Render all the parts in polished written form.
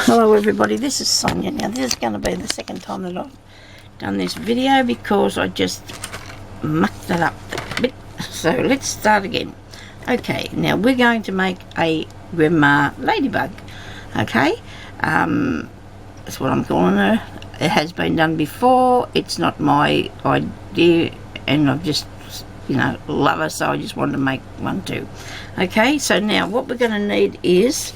Hello everybody, this is Sonia. Now this is going to be the second time that I've done this video because I just mucked it up a bit. So let's start again. Okay, now we're going to make a grandma ladybug. Okay, that's what I'm calling her. It has been done before. It's not my idea and I've just, you know, love her, so I just wanted to make one too. Okay, so now what we're going to need is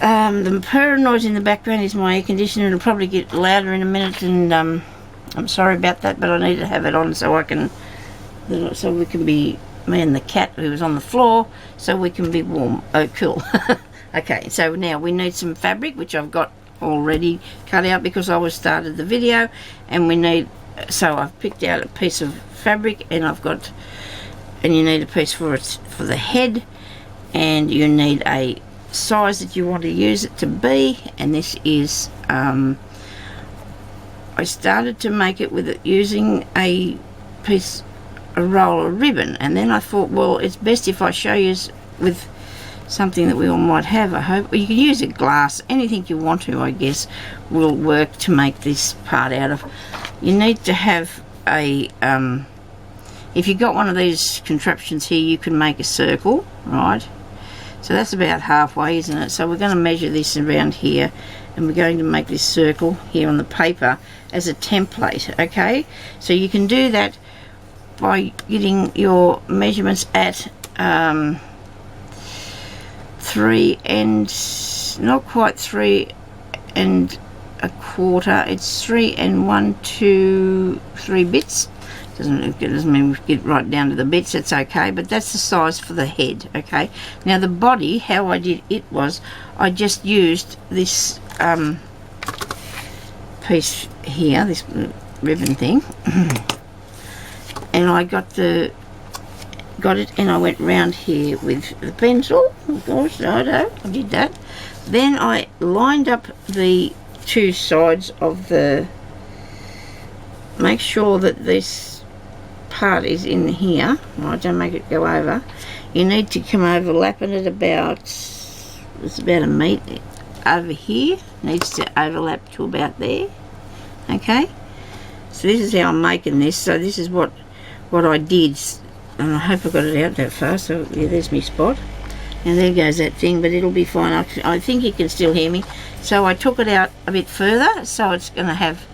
the purring noise in the background is my air conditioner. It'll probably get louder in a minute, and I'm sorry about that, but I need to have it on so I can, so we can be, me and the cat who was on the floor, so we can be warm, cool. Okay, so now we need some fabric, which I've got already cut out because I was started the video, and we need, so I've picked out a piece of fabric, and I've got, and you need a piece for the head, and you need a size that you want to use it to be, and this is I started to make it with it using a roll of ribbon, and then I thought, well, it's best if I show you with something that we all might have. I hope you can use a glass, anything you want to, I guess, will work to make this part out of. You need to have a if you've got one of these contraptions here, you can make a circle, right? So that's about halfway, isn't it? So we're going to measure this around here, and we're going to make this circle here on the paper as a template, okay? So you can do that by getting your measurements at 3 and, not quite 3 and a quarter, it's 3 and 1, 2, 3 bits. It doesn't mean we get right down to the bits, it's okay, but that's the size for the head, okay? Now the body, how I did it was, I just used this piece here, this ribbon thing, and I got it, and I went round here with the pencil, of course, I did that. Then I lined up the two sides of the, make sure that this part is in here, right? Don't make it go over. You need to come overlapping it about, it's about a metre over here, needs to overlap to about there, okay? So this is how I'm making this. So this is what I did, and I hope I got it out that far. So yeah, there's my spot, and there goes that thing, but it'll be fine. I think you can still hear me. So I took it out a bit further, so it's going to have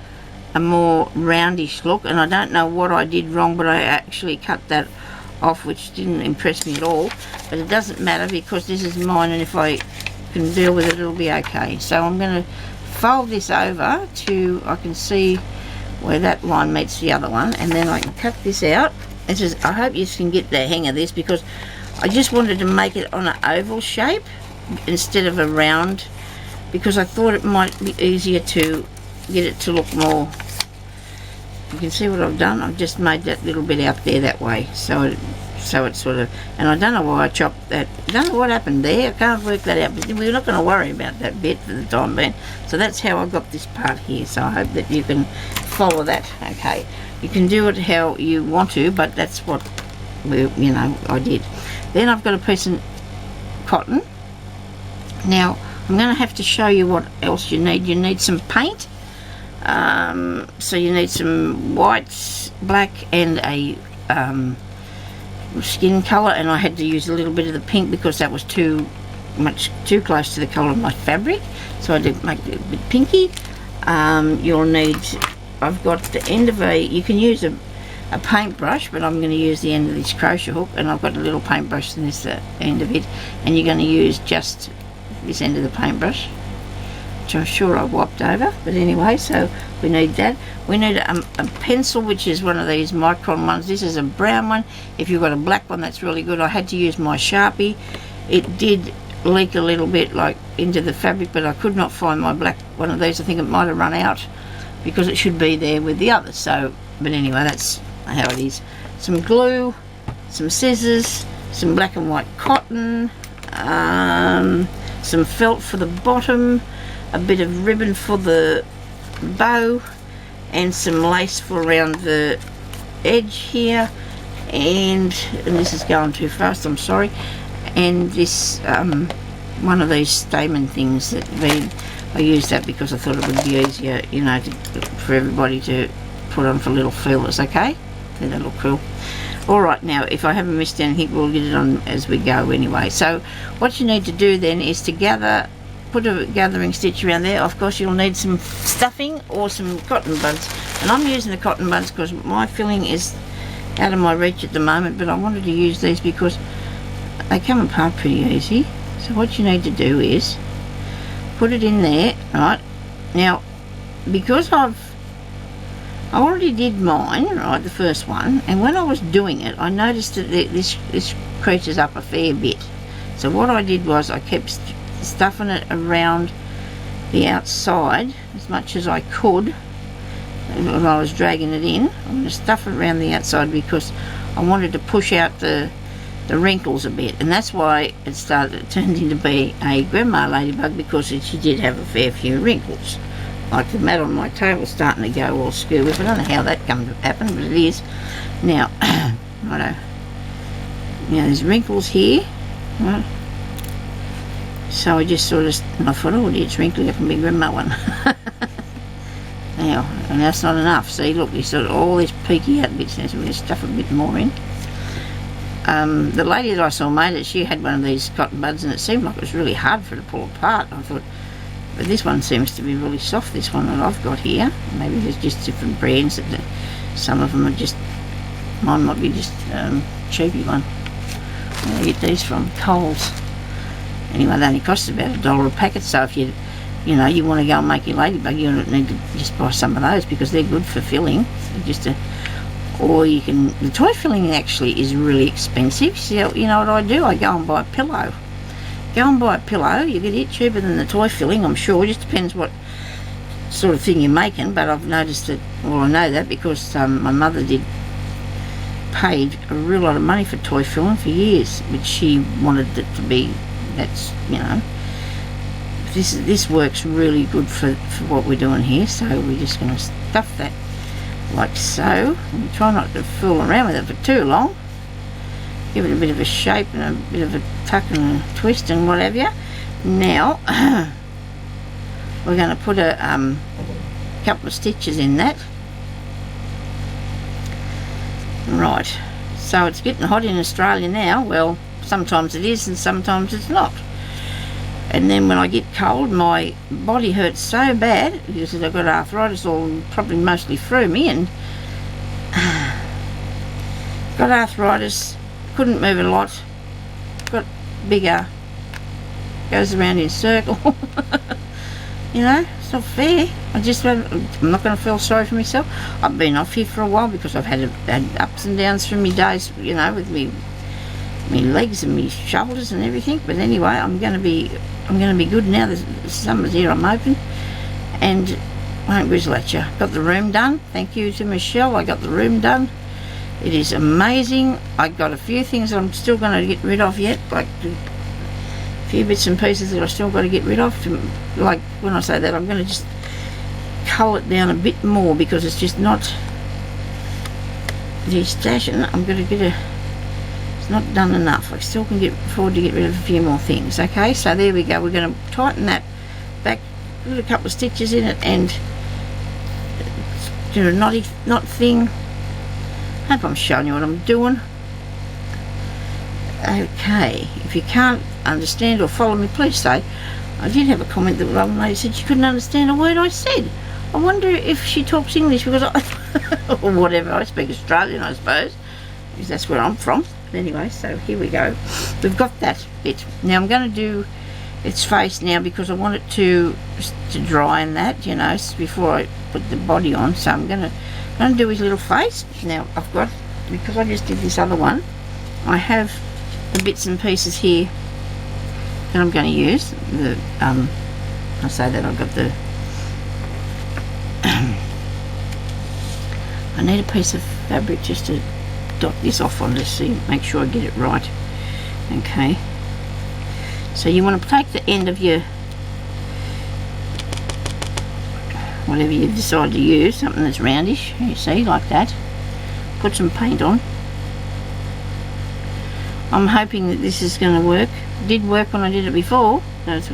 a more roundish look, and I don't know what I did wrong, but I actually cut that off, which didn't impress me at all, but it doesn't matter because this is mine, and if I can deal with it, it'll be okay. So I'm going to fold this over to, I can see where that line meets the other one, and then I can cut this out. It's just, I hope you can get the hang of this, because I just wanted to make it on an oval shape instead of a round, because I thought it might be easier to get it to look more. You can see what I've done. I've just made that little bit out there that way, so it's sort of, and I don't know why I chopped that. I don't know what happened there. I can't work that out, but we're not going to worry about that bit for the time being. So that's how I got this part here, so I hope that you can follow that. Okay, you can do it how you want to, but that's what I did. Then I've got a piece of cotton. Now I'm going to have to show you what else you need. You need some paint. So you need some white, black, and a skin colour, and I had to use a little bit of the pink because that was too close to the colour of my fabric, so I did make it a bit pinky. You'll need, I've got the end of you can use a paintbrush, but I'm going to use the end of this crochet hook, and I've got a little paintbrush in this end of it, and you're going to use just this end of the paintbrush, which I'm sure I wiped over, but anyway, so we need that. We need a pencil, which is one of these micron ones. This is a brown one. If you've got a black one, that's really good. I had to use my Sharpie. It did leak a little bit like into the fabric, but I could not find my black one of these. I think it might have run out because it should be there with the others. So, but anyway, that's how it is. Some glue, some scissors, some black and white cotton, some felt for the bottom, a bit of ribbon for the bow, and some lace for around the edge here, and this is going too fast, I'm sorry, and this one of these stamen things that I used that because I thought it would be easier, you know, for everybody to put on for little feelers. Okay, then they look cool. Alright, now if I haven't missed anything, we'll get it on as we go anyway. So what you need to do then is to put a gathering stitch around there. Of course you'll need some stuffing or some cotton buds, and I'm using the cotton buds because my filling is out of my reach at the moment, but I wanted to use these because they come apart pretty easy. So what you need to do is put it in there. Right, now because I already did mine, right, the first one, and when I was doing it I noticed that this creases up a fair bit. So what I did was I kept stuffing it around the outside as much as I could when I was dragging it in. I'm going to stuff it around the outside because I wanted to push out the wrinkles a bit, and that's why it turned into be a grandma ladybug, because she did have a fair few wrinkles. Like the mat on my table's starting to go all skew with. I don't know how that come to happen, but it is. Now, righto. Now there's wrinkles here, right? So I just sort of, and I thought, oh dear, it's wrinkly, I can be grandma one. Now, and that's not enough. See, look, you sort of all these peeky out bits now, so we're going to stuff a bit more in. The lady that I saw made it, she had one of these cotton buds, and it seemed like it was really hard for her to pull apart. I thought, but this one seems to be really soft, this one that I've got here. Maybe there's just different brands, that some of them are just, mine might be just cheapy one. Where do I get these from? Coles. Anyway, they only cost about $1 a packet, so if you know, you want to go and make your ladybug, you need to just buy some of those because they're good for filling. Or you can, the toy filling actually is really expensive. So you know what I do? I go and buy a pillow. Go and buy a pillow. You get it cheaper than the toy filling, I'm sure. It just depends what sort of thing you're making. But I've noticed that, well, I know that because my mother paid a real lot of money for toy filling for years, which she wanted it to be. That's, you know, this works really good for what we're doing here. So we're just going to stuff that like so, and try not to fool around with it for too long. Give it a bit of a shape and a bit of a tuck and a twist and what have you. Now we're going to put a couple of stitches in that. Right, so it's getting hot in Australia now. Well, sometimes it is and sometimes it's not. And then when I get cold, my body hurts so bad because I've got arthritis all probably mostly through me, and got arthritis, couldn't move a lot, got bigger, goes around in circle. You know, it's not fair. I'm not going to feel sorry for myself. I've been off here for a while because I've had ups and downs through my days, you know, with me legs and my shoulders and everything. But anyway, I'm going to be good now. The summer's here, I'm hoping, and won't grizzle at you. Got the room done. Thank you to Michelle. I got the room done. It is amazing. I got a few things that I'm still going to get rid of yet, like a few bits and pieces that I still got to get rid of. Like when I say that, I'm going to just cull it down a bit more because it's just not the stashing. I'm going to get it's not done enough. I still can afford to get rid of a few more things. Okay, so there we go. We're going to tighten that back, put a couple of stitches in it, and do a knot thing. Hope I'm showing you what I'm doing. Okay, if you can't understand or follow me, please say. I did have a comment that one lady said she couldn't understand a word I said. I wonder if she talks English because or whatever. I speak Australian, I suppose, because that's where I'm from. But anyway, so here we go. We've got that bit. Now I'm going to do its face now because I want it to dry in that, you know, before I put the body on. So I'm going to do his little face. Now I've got, because I just did this other one, I have the bits and pieces here that I'm going to use. I say that I've got the I need a piece of fabric just to dot this off on to see, make sure I get it right. Okay, so you want to take the end of your whatever you decide to use, something that's roundish, you see, like that, put some paint on. I'm hoping that this is going to work did work when I did it before. It's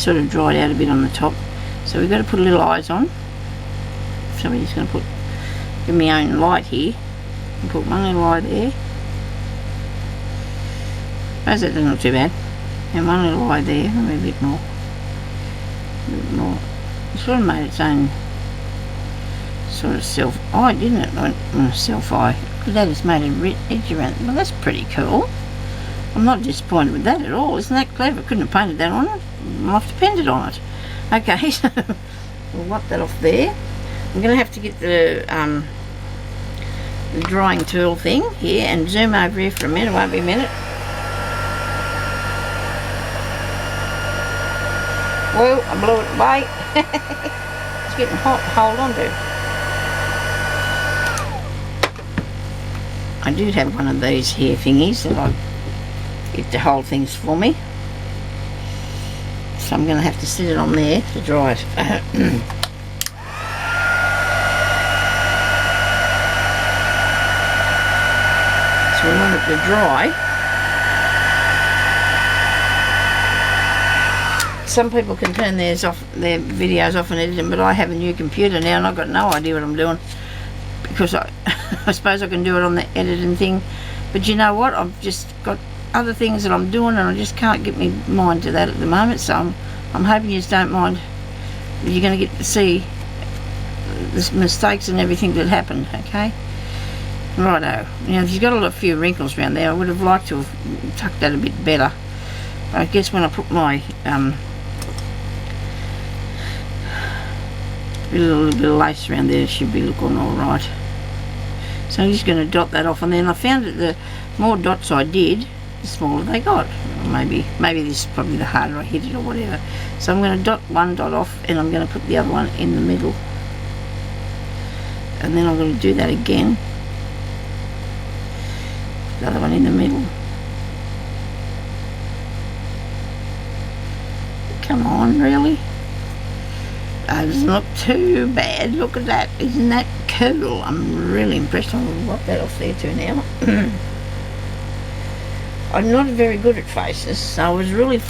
sort of dried out a bit on the top. So we've got to put a little eyes on. So we're just going to give my own light here. And put one little eye there. Suppose that doesn't look too bad. And one little eye there, maybe a bit more. A bit more. It sort of made its own sort of self-eye, didn't it? Self-eye. Look at that, it's made a edge around it. Well, that's pretty cool. I'm not disappointed with that at all. Isn't that clever? Couldn't have painted that on it. Might have depended on it. Okay, so we'll wipe that off there. I'm going to have to get the drying tool thing here and zoom over here for a minute. It won't be a minute. Well, I blew it away. It's getting hot to hold on to. I do have one of these here thingies that I get to hold things for me. So I'm going to have to sit it on there to dry it. So we want it to dry. Some people can turn their videos off and edit them, but I have a new computer now and I've got no idea what I'm doing, because I suppose I can do it on the editing thing, but you know what, I've just got other things that I'm doing and I just can't get my mind to that at the moment. So I'm hoping you don't mind. You're going to get to see the mistakes and everything that happened. Okay, righto. Now if you've got a few wrinkles around there, I would have liked to have tucked that a bit better. But I guess when I put my a little bit of lace around there, it should be looking alright. So I'm just going to dot that off, and then I found that the more dots I did, the smaller they got. Or maybe this is probably the harder I hit it or whatever. So I'm going to dot one dot off and I'm going to put the other one in the middle. And then I'm going to do that again. The other one in the middle. Come on, really? That doesn't look too bad. Look at that. Isn't that cool? I'm really impressed. I'm going to wipe that off there too now. I'm not very good at faces, so I was really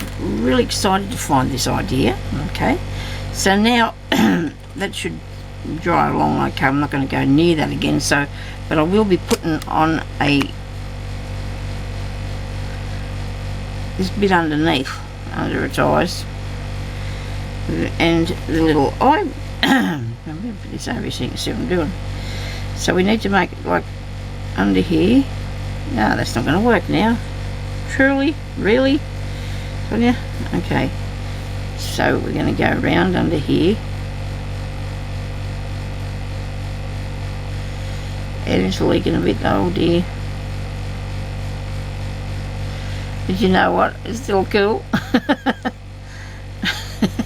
excited to find this idea. Okay, so now that should dry along okay. I'm not going to go near that again, so but I will be putting on this bit underneath, under its eyes, and the little eye. I'm going to put this over here so you can see what I'm doing. So we need to make it like under here. No, that's not going to work now. Truly? Really? Sonya? Okay. So we're going to go around under here. And it's leaking a bit, oh dear. But you know what? It's still cool.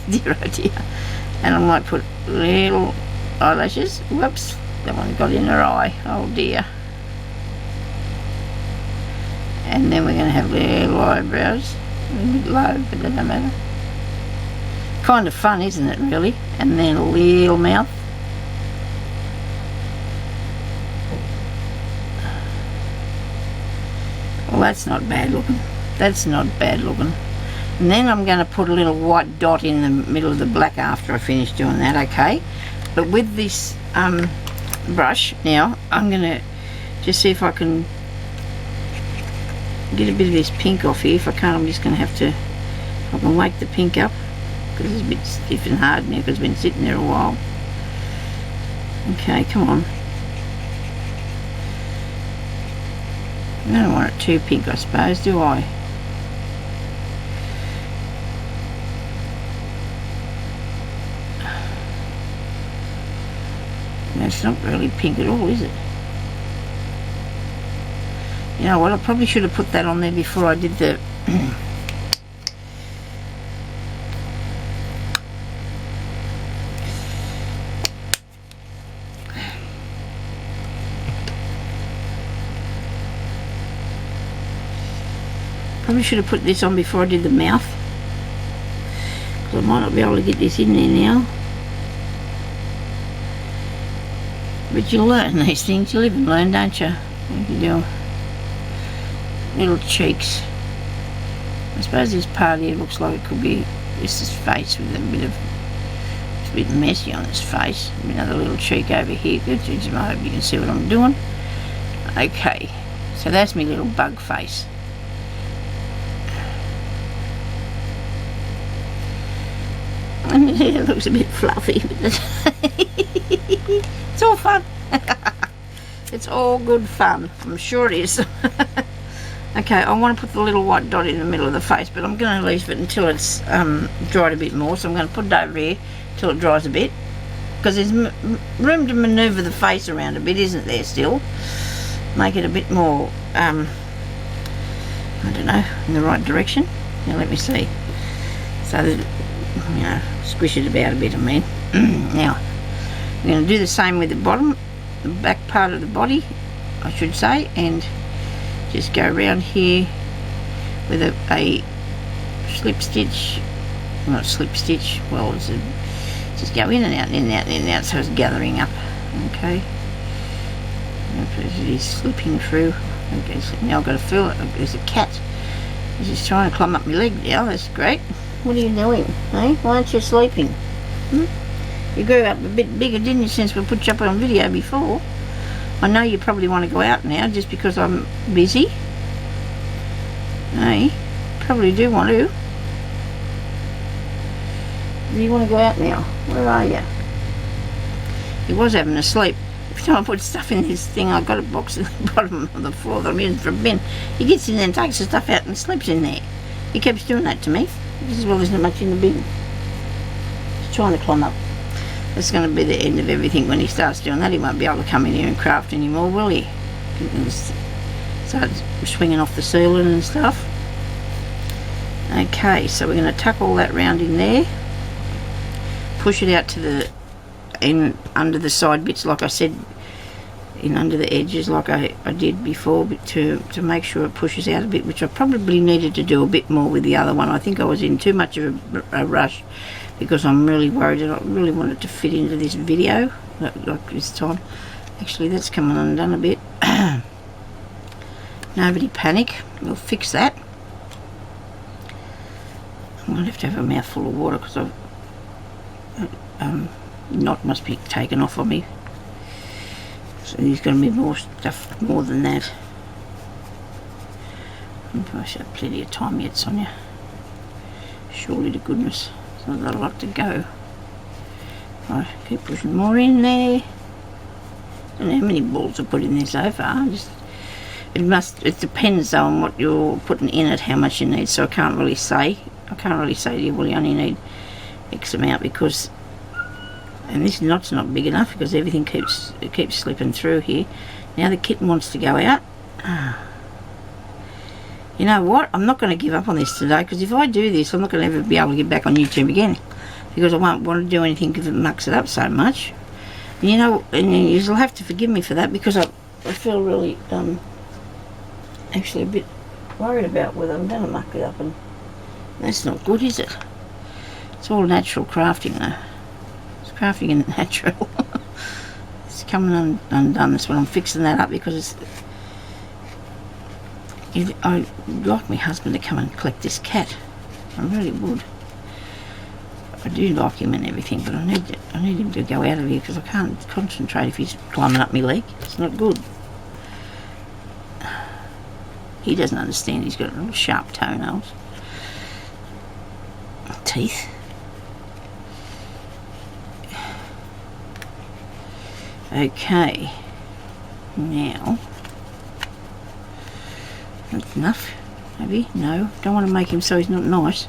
Dear oh dear. And I might put little eyelashes. Whoops. That one got in her eye. Oh dear. And then we're going to have little eyebrows. A little bit low, but that don't matter. Kind of fun, isn't it, really? And then a little mouth. Well, that's not bad looking. That's not bad looking. And then I'm going to put a little white dot in the middle of the black after I finish doing that, okay? But with this brush now, I'm going to just see if I can get a bit of this pink off here. If I can't, I'm just going to have to, I can wake the pink up because it's a bit stiff and hard now because it's been sitting there a while. Okay, come on. I don't want it too pink, I suppose, do I? No, it's not really pink at all, is it? You know what, I probably should have put that on there before I did the probably should have put this on before I did the mouth, because I might not be able to get this in there now. But you learn these things, you live and learn, don't you? What you do? Little cheeks. I suppose this part here looks like it could be just his face with a bit of, it's a bit messy on his face. Another little cheek over here. Good. I hope you can see what I'm doing. Okay, so that's my little bug face. And it looks a bit fluffy. It's all fun. It's all good fun. I'm sure it is. Okay, I want to put the little white dot in the middle of the face, but I'm going to leave it until it's dried a bit more. So I'm going to put it over here till it dries a bit, because there's room to manoeuvre the face around a bit, isn't there? Still, make it a bit more, I don't know, in the right direction. Now let me see. So that, you know, squish it about a bit. I mean, now we're going to do the same with the bottom, the back part of the body, I should say, and just go around here with a slip stitch, not slip stitch, well, it's just go in and out, in and out, in and out, so it's gathering up. Okay, it is slipping through. Okay, so now I've got to feel it. There's a cat. He's just trying to climb up my leg now. That's great. What are you doing, eh? Why aren't you sleeping? You grew up a bit bigger, didn't you, since we put you up on video before? I know you probably want to go out now just because I'm busy. Hey, probably do want to. Do you want to go out now? Where are you? He was having a sleep. Every time I put stuff in this thing, I've got a box at the bottom of the floor that I'm using for a bin. He gets in there and takes the stuff out and sleeps in there. He keeps doing that to me. This is well, there's not much in the bin. He's trying to climb up. That's going to be the end of everything when he starts doing that. He won't be able to come in here and craft anymore, will he? Start swinging off the ceiling and stuff. Okay, so we're going to tuck all that round in there. Push it out to the under the side bits, like I said, in under the edges, like I did before, but to make sure it pushes out a bit, which I probably needed to do a bit more with the other one. I think I was in too much of a rush, because I'm really worried that I really want it to fit into this video, like this time. Actually, that's coming undone a bit. Nobody panic, we'll fix that. I'm going to have a mouthful of water because knot must be taken off of me. So there's going to be more stuff, more than that. I should have plenty of time yet, Sonia. Surely to goodness. There's not a lot to go. Right, keep pushing more in there. I don't know how many balls I've put in there so far. It depends though on what you're putting in it, how much you need. So I can't really say to you, well, you only need X amount, because, and this knot's not big enough because everything keeps slipping through here. Now the kitten wants to go out. You know what? I'm not going to give up on this today, because if I do this, I'm not going to ever be able to get back on YouTube again, because I won't want to do anything if it mucks it up so much. And you know, and you'll have to forgive me for that, because I feel really actually a bit worried about whether I'm going to muck it up, and that's not good, is it? It's all natural crafting though. It's crafting in the natural. It's coming undone. That's when I'm fixing that up, because I'd like my husband to come and collect this cat. I really would. I do like him and everything, but I need him to go out of here, because I can't concentrate if he's climbing up my leg. It's not good. He doesn't understand. He's got little sharp toenails. Teeth. Okay. Now, that's enough. Maybe? No. Don't want to make him so he's not nice.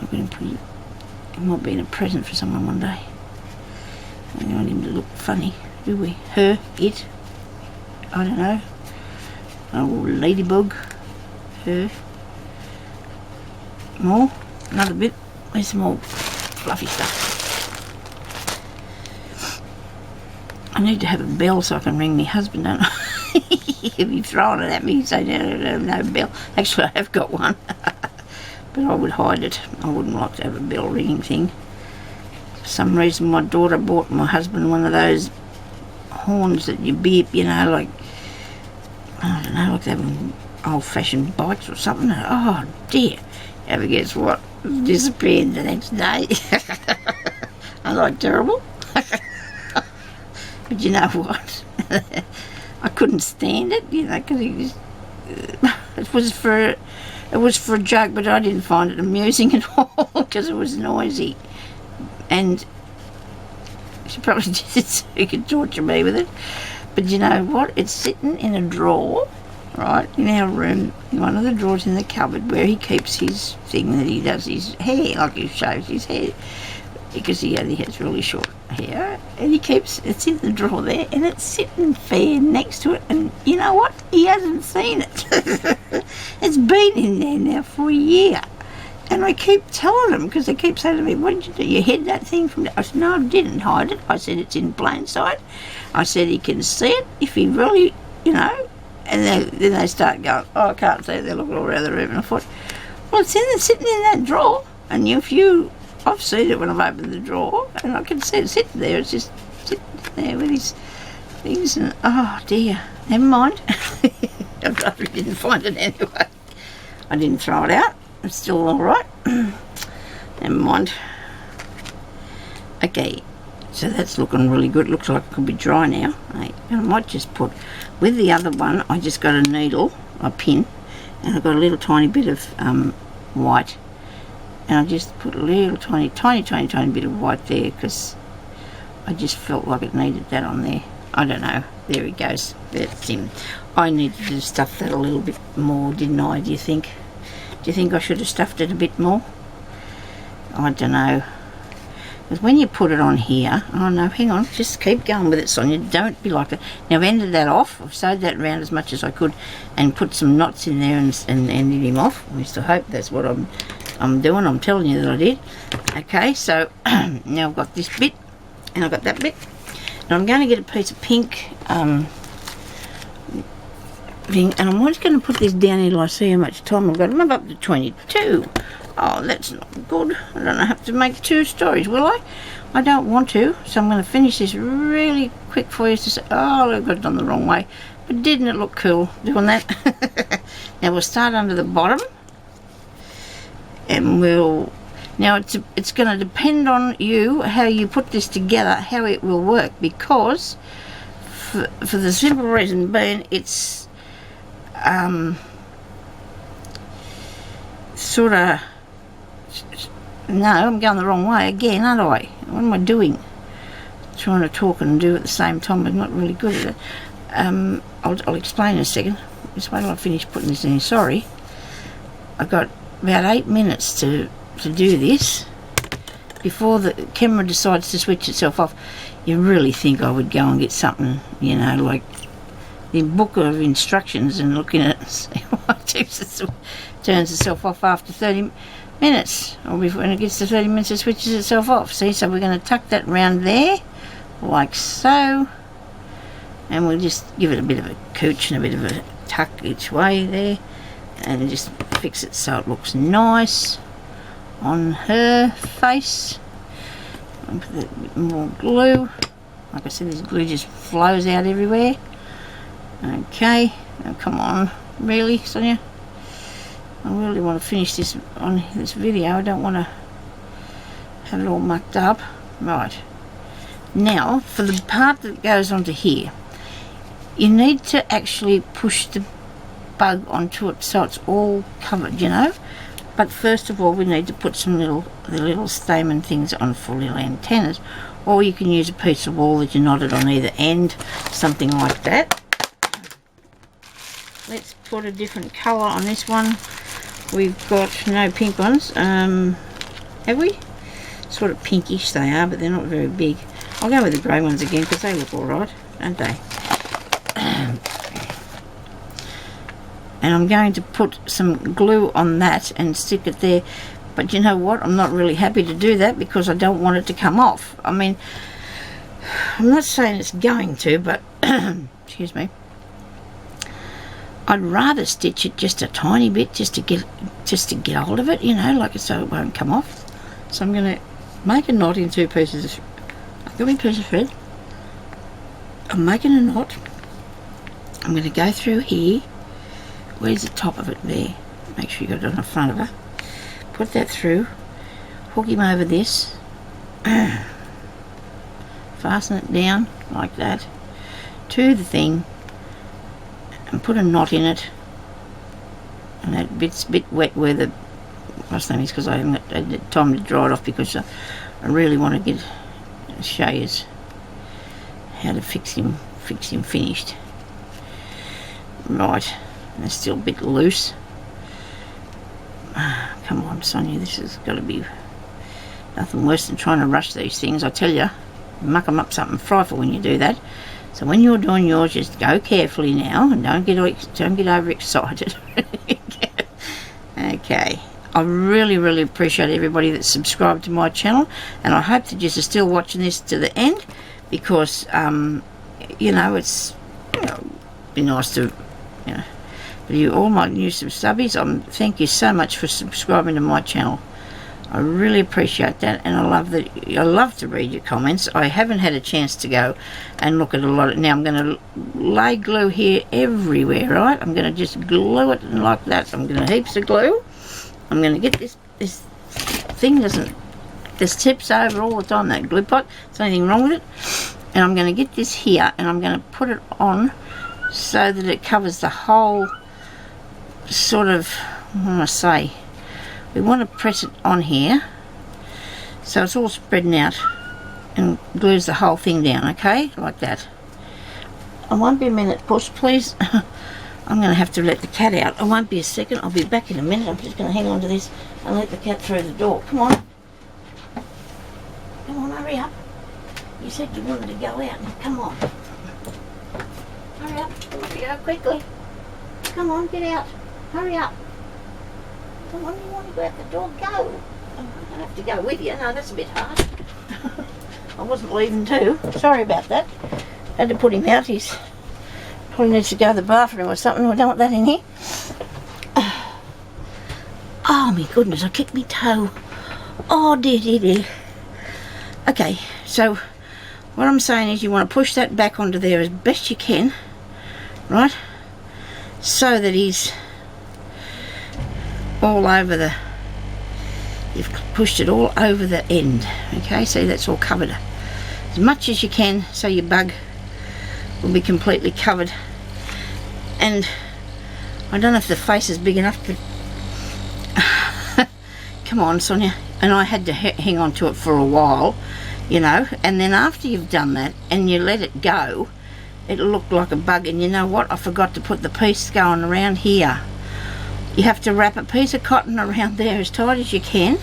I'm going to put it. It might be in a present for someone one day. We don't want him to look funny, do we? Her, it. I don't know. Oh, Ladybug. Her. More. Another bit. Where's some more fluffy stuff? I need to have a bell so I can ring my husband, don't I? He'll be throwing it at me and say, no bell. Actually, I have got one. But I would hide it. I wouldn't like to have a bell ringing thing. For some reason, my daughter bought my husband one of those horns that you beep, you know, like, I don't know, like they have old-fashioned bikes or something. Oh dear, ever guess what? Disappeared the next day. I like terrible. But you know what? I couldn't stand it, you know, because it was for a joke, but I didn't find it amusing at all because it was noisy, and she probably did it so he could torture me with it. But you know what? It's sitting in a drawer, right, in our room, in one of the drawers in the cupboard where he keeps his thing that he does his hair, like he shaves his hair, because he only has really short hair, and it's in the drawer there, and it's sitting fair next to it, and you know what? He hasn't seen it. It's been in there now for a year, and I keep telling him, because they keep saying to me, what did you do? You hid that thing from I said, no, I didn't hide it. I said, it's in plain sight. I said, he can see it if he really, you know, and then they start going, oh, I can't see it. They're looking all around the room, and I thought, well, it's sitting in that drawer, and I've seen it when I've opened the drawer, and I can see it sitting there. It's just sitting there with his things, and oh dear, never mind. I didn't find it anyway. I didn't throw it out. It's still all right. Never mind. Okay, so that's looking really good. Looks like it could be dry now. And I might just put, with the other one, I just got a needle, a pin, and I've got a little tiny bit of white. And I just put a little tiny bit of white there because I just felt like it needed that on there. I don't know. There he goes. That's him. I needed to stuff that a little bit more, didn't I, do you think? Do you think I should have stuffed it a bit more? I don't know. Because when you put it on here, oh no, hang on, just keep going with it, Sonia. Don't be like that. Now I've ended that off. I've sewed that around as much as I could and put some knots in there and ended him off. I still hope that's what I'm doing. I'm telling you that I did. Okay, so now I've got this bit and I've got that bit. Now I'm going to get a piece of pink thing, and I'm just going to put this down here. I see how much time I've got. I'm up to 22. Oh, that's not good. I don't have to make 2 stories, will I? I don't want to, so I'm going to finish this really quick for you to say, oh, I've got it done the wrong way. But didn't it look cool doing that? Now we'll start under the bottom, and now it's going to depend on you how you put this together, how it will work, because for the simple reason being, it's sort of, no, I'm going the wrong way again, aren't I? What am I doing? Trying to talk and do at the same time. I'm not really good at it. I'll explain in a second. Just wait till I finish putting this in. Sorry. I've got about 8 minutes to do this before the camera decides to switch itself off. You really think I would go and get something, you know, like the book of instructions and looking at it and see what turns itself off after 30 minutes, or when it gets to 30 minutes it switches itself off. See, so we're going to tuck that round there like so, and we'll just give it a bit of a cooch and a bit of a tuck each way there, and just fix it so it looks nice on her face. I'll put a bit more glue. Like I said, this glue just flows out everywhere. Okay, now come on, really, Sonia? I really want to finish this on this video. I don't want to have it all mucked up. Right, now for the part that goes onto here, you need to actually push the bug onto it so it's all covered, you know. But first of all, we need to put the little stamen things on for little antennas, or you can use a piece of wool that you knotted on either end, something like that. Let's put a different colour on this one. We've got no pink ones, have we? Sort of pinkish they are, but they're not very big. I'll go with the grey ones again because they look alright, don't they? And I'm going to put some glue on that and stick it there. But you know what? I'm not really happy to do that because I don't want it to come off. I mean, I'm not saying it's going to, but excuse me. I'd rather stitch it just a tiny bit just to get hold of it, you know, like so it won't come off. So I'm going to make a knot in 2 pieces. I've got my piece of thread. I'm making a knot. I'm going to go through here where's the top of it there? Make sure you got it on the front of her. Put that through, hook him over this, fasten it down like that to the thing and put a knot in it. And that bit's a bit wet where the last name is, because I haven't had time to dry it off, because I really want to show you how to fix him finished. Right, and it's still a bit loose. Come on, Sonia, this has got to be nothing worse than trying to rush these things. I tell you, muck them up something frightful when you do that. So when you're doing yours, just go carefully now and don't get overexcited. Okay, I really appreciate everybody that's subscribed to my channel, and I hope that you're still watching this to the end, because you know, it's, you know, be nice to, you know, for you all my new subbies, thank you so much for subscribing to my channel. I really appreciate that, and I love to read your comments. I haven't had a chance to go and look at a lot of, now I'm going to lay glue here everywhere, right? I'm going to just glue it like that. I'm going to heaps of glue. I'm going to get this thing this tips over all the time, that glue pot. There's anything wrong with it. And I'm going to get this here, and I'm going to put it on so that it covers the whole sort of, what am I say? We want to press it on here so it's all spreading out and glues the whole thing down, okay? Like that. I won't be a minute, push, please. I'm going to have to let the cat out. I won't be a second. I'll be back in a minute. I'm just going to hang on to this and let the cat through the door. Come on. Come on, hurry up. You said you wanted to go out. Now, come on. Hurry up. Off you go quickly. Come on, get out. Hurry up. Come on, you want to go out the door? Go. I don't have to go with you. No, that's a bit hard. I wasn't leaving too. Sorry about that. Had to put him out. He's probably needs to go to the bathroom or something. I don't want that in here. Oh my goodness, I kicked my toe. Oh dear. Okay, so what I'm saying is you want to push that back onto there as best you can, right? So that he's all over you've pushed it all over the end, okay? So that's all covered as much as you can, so your bug will be completely covered. And I don't know if the face is big enough to come on, Sonia. And I had to hang on to it for a while, you know, and then after you've done that and you let it go, it'll look like a bug. And you know what, I forgot to put the piece going around here. You have to wrap a piece of cotton around there as tight as you can,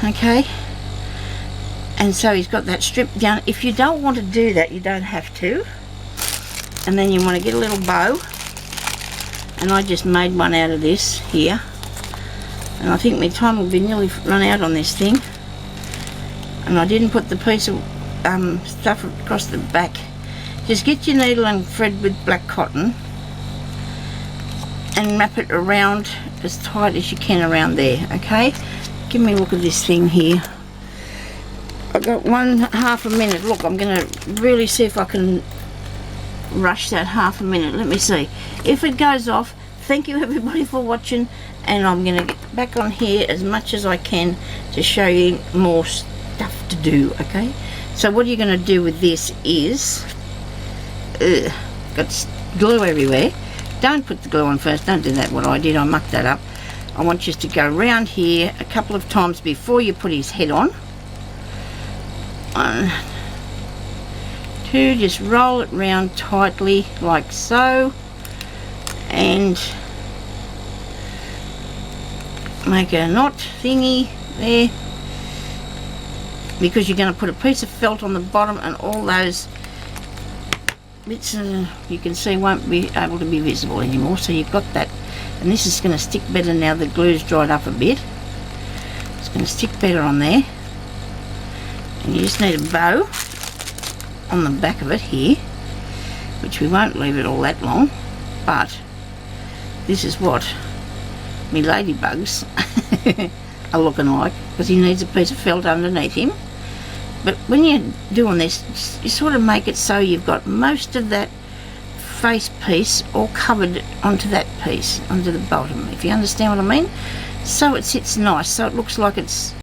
okay? And so he's got that strip down. If you don't want to do that, you don't have to. And then you want to get a little bow, and I just made one out of this here, and I think my time will be nearly run out on this thing. And I didn't put the piece of stuff across the back. Just get your needle and thread with black cotton and wrap it around as tight as you can around there, okay? Give me a look at this thing here. I've got 1/2 a minute. Look, I'm going to really see if I can rush that 1/2 a minute. Let me see. If it goes off, thank you everybody for watching, and I'm going to get back on here as much as I can to show you more stuff to do, okay? So what you're going to do with this is, got glue everywhere. Don't put the glue on first. Don't do that, what I did. I mucked that up. I want you to go around here a couple of times before you put his head on. 1, 2, just roll it round tightly like so, and make a knot thingy there, because you're going to put a piece of felt on the bottom, and all those bits you can see won't be able to be visible anymore. So you've got that, and this is going to stick better now the glue's dried up a bit. It's going to stick better on there, and you just need a bow on the back of it here, which we won't leave it all that long, but this is what me ladybugs are looking like, because he needs a piece of felt underneath him. But when you're doing this, you sort of make it so you've got most of that face piece all covered onto that piece, onto the bottom, if you understand what I mean. So it sits nice, so it looks like it's